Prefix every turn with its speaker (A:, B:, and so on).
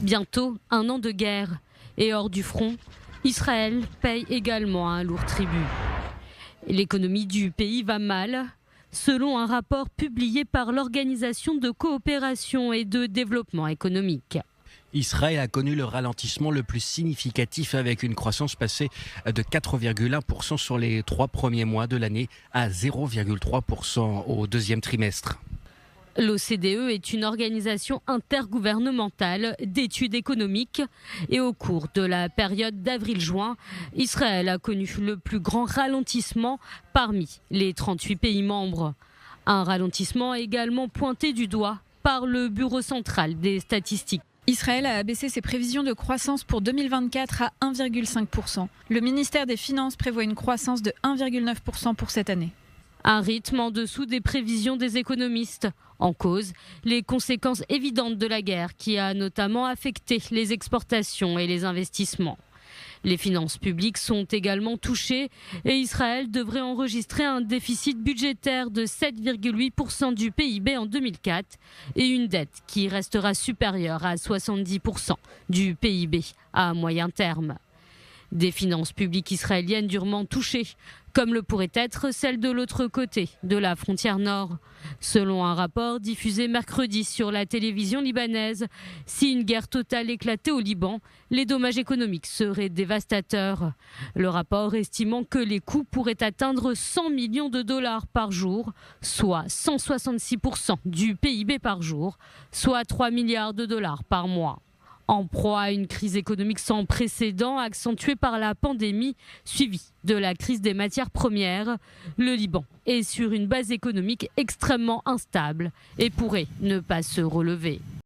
A: Bientôt un an de guerre et hors du front, Israël paye également un lourd tribut. L'économie du pays va mal, selon un rapport publié par l'Organisation de coopération et de développement économique.
B: Israël a connu le ralentissement le plus significatif avec une croissance passée de 4,1% sur les 3 premiers mois de l'année à 0,3% au deuxième trimestre.
A: L'OCDE est une organisation intergouvernementale d'études économiques et au cours de la période d'avril-juin, Israël a connu le plus grand ralentissement parmi les 38 pays membres. Un ralentissement également pointé du doigt par le Bureau central des statistiques.
C: Israël a abaissé ses prévisions de croissance pour 2024 à 1,5%. Le ministère des Finances prévoit une croissance de 1,9% pour cette année.
A: Un rythme en dessous des prévisions des économistes. En cause, les conséquences évidentes de la guerre qui a notamment affecté les exportations et les investissements. Les finances publiques sont également touchées et Israël devrait enregistrer un déficit budgétaire de 7,8% du PIB en 2004 et une dette qui restera supérieure à 70% du PIB à moyen terme. Des finances publiques israéliennes durement touchées, comme le pourrait être celle de l'autre côté de la frontière nord. Selon un rapport diffusé mercredi sur la télévision libanaise, si une guerre totale éclatait au Liban, les dommages économiques seraient dévastateurs. Le rapport estimant que les coûts pourraient atteindre 100 millions de dollars par jour, soit 166% du PIB par jour, soit 3 milliards de dollars par mois. En proie à une crise économique sans précédent accentuée par la pandémie, suivie de la crise des matières premières, le Liban est sur une base économique extrêmement instable et pourrait ne pas se relever.